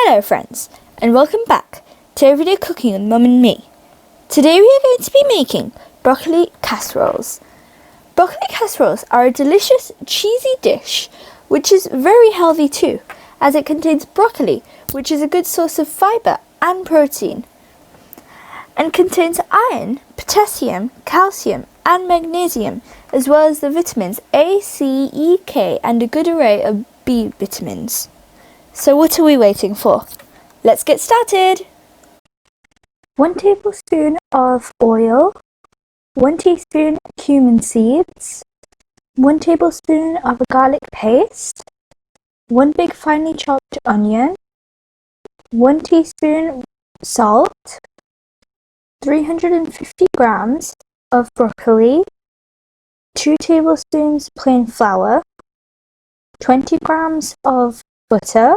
Hello friends, and welcome back to Everyday Cooking with Mum and me. Today we are going to be making broccoli casseroles. Broccoli casseroles are a delicious cheesy dish which is very healthy too, as it contains broccoli, which is a good source of fibre and protein, and contains iron, potassium, calcium and magnesium, as well as the vitamins A, C, E, K and a good array of B vitamins. So what are we waiting for? Let's get started! 1 tablespoon of oil, 1 teaspoon cumin seeds, 1 tablespoon of garlic paste, 1 big finely chopped onion, 1 teaspoon salt, 350 grams of broccoli, 2 tablespoons plain flour, 20 grams of butter,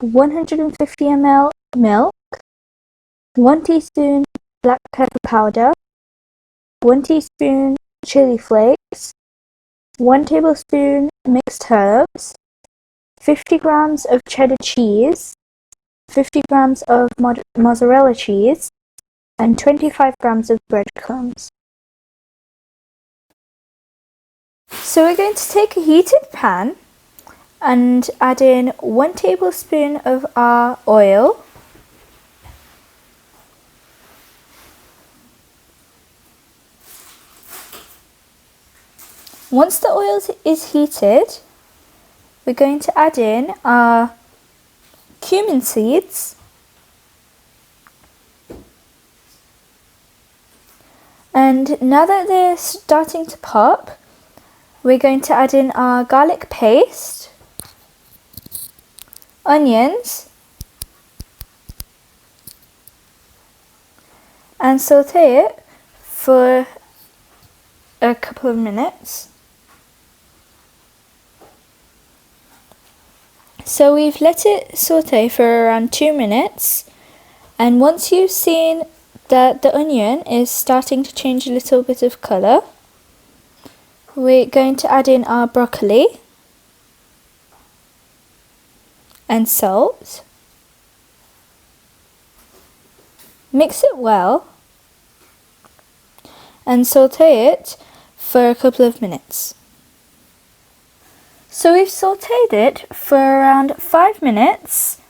150 ml milk, 1 teaspoon black pepper powder, 1 teaspoon chili flakes, 1 tablespoon mixed herbs, 50 grams of cheddar cheese, 50 grams of mozzarella cheese, and 25 grams of breadcrumbs. So we're going to take a heated pan and add in 1 tablespoon of our oil, once the oil is heated, we're going to add in our cumin seeds, and now that they're starting to pop, we're going to add in our garlic paste, onions, and saute it for a couple of minutes. So we've let it saute for around 2 minutes, and once you've seen that the onion is starting to change a little bit of colour, we're going to add in our broccoli and salt. Mix it well and saute it for a couple of minutes. So we've sauteed it for around 5 minutes.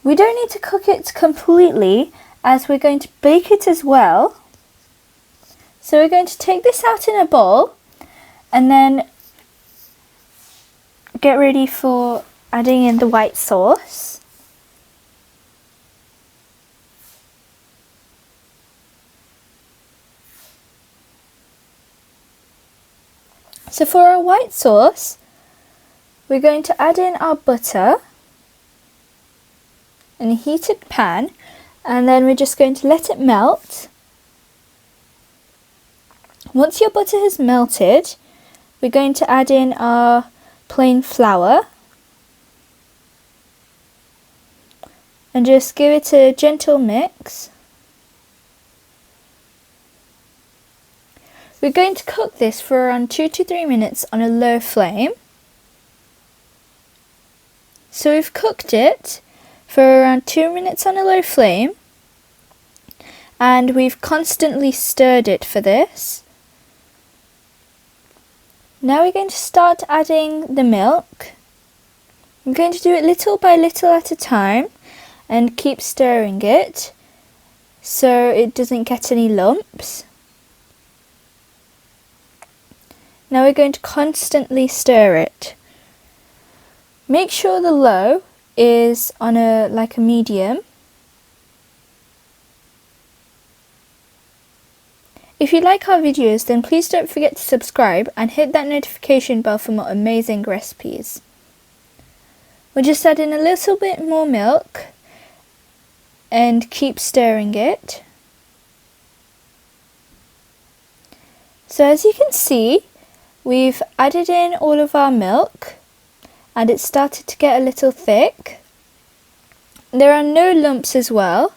We don't need to cook it completely as we're going to bake it as well. So we're going to take this out in a bowl and then get ready for adding in the white sauce. So for our white sauce, we're going to add in our butter in a heated pan, and then we're just going to let it melt. Once your butter has melted, we're going to add in our plain flour and just give it a gentle mix. We're going to cook this for around 2 to 3 minutes on a low flame. So we've cooked it for around 2 minutes on a low flame, and we've constantly stirred it for this. Now we're going to start adding the milk. I'm going to do it little by little at a time and keep stirring it so it doesn't get any lumps. Now we're going to constantly stir it. Make sure the low is on a medium. If you like our videos, then please don't forget to subscribe and hit that notification bell for more amazing recipes. We'll just add in a little bit more milk and keep stirring it. So as you can see, we've added in all of our milk and it's started to get a little thick. There are no lumps as well.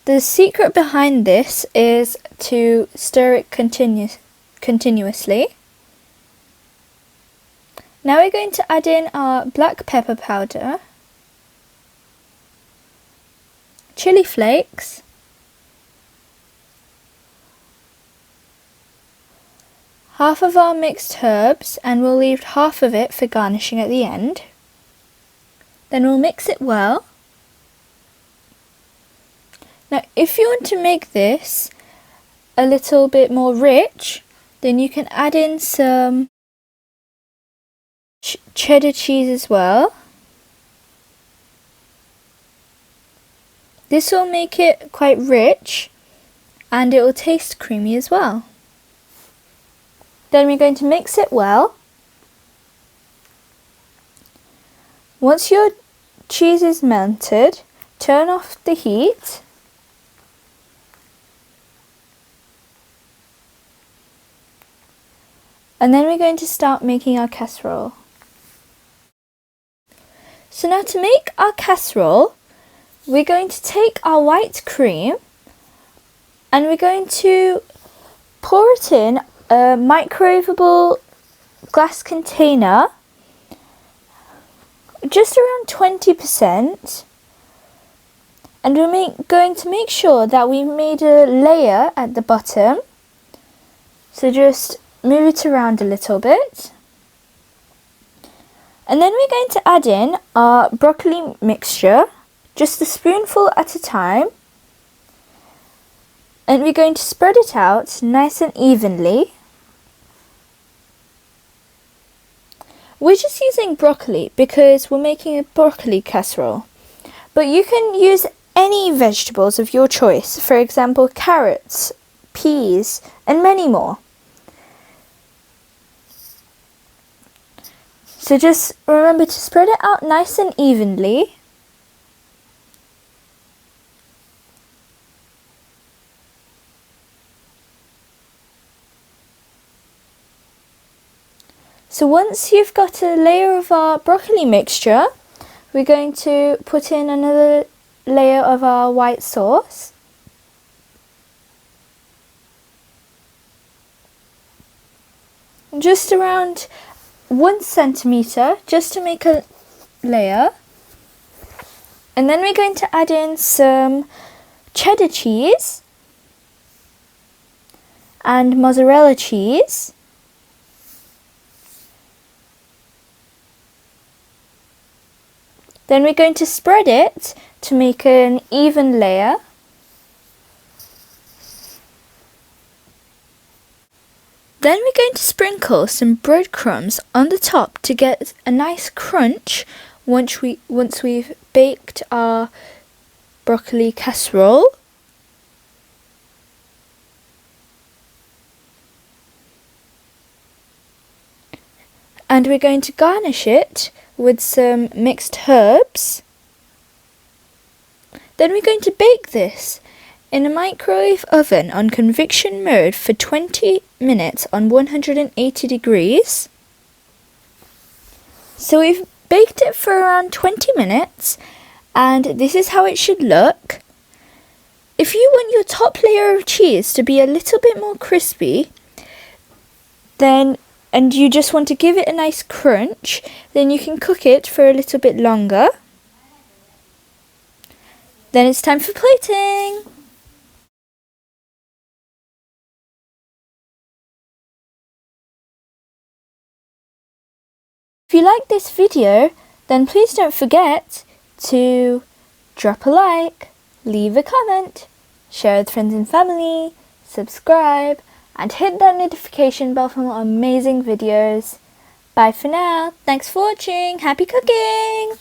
The secret behind this is to stir it continuously. Now we're going to add in our black pepper powder chili flakes, half of our mixed herbs, and we'll leave half of it for garnishing at the end. Then we'll mix it well. Now if you want to make this a little bit more rich, then you can add in some cheddar cheese as well. This will make it quite rich and it will taste creamy as well. Then we're going to mix it well. Once your cheese is melted, turn off the heat. And then we're going to start making our casserole. So now to make our casserole, we're going to take our white cream and we're going to pour it in a microwavable glass container, just around 20%. And we're going to make sure that we made a layer at the bottom. So just move it around a little bit. And then we're going to add in our broccoli mixture, just a spoonful at a time. And we're going to spread it out nice and evenly. We're just using broccoli because we're making a broccoli casserole. But you can use any vegetables of your choice, for example carrots, peas, and many more. So just remember to spread it out nice and evenly. So once you've got a layer of our broccoli mixture, we're going to put in another layer of our white sauce. Just around 1 centimeter, just to make a layer. And then we're going to add in some cheddar cheese and mozzarella cheese. Then we're going to spread it to make an even layer. Then we're going to sprinkle some breadcrumbs on the top to get a nice crunch once we've baked our broccoli casserole. And we're going to garnish it with some mixed herbs. Then we're going to bake this in a microwave oven on convection mode for 20 minutes on 180 degrees. So we've baked it for around 20 minutes and this is how it should look. If you want your top layer of cheese to be a little bit more crispy, and you just want to give it a nice crunch, then you can cook it for a little bit longer. Then it's time for plating. If you like this video, then please don't forget to drop a like, leave a comment, share with friends and family, subscribe, and hit that notification bell for more amazing videos. Bye for now. Thanks for watching. Happy cooking!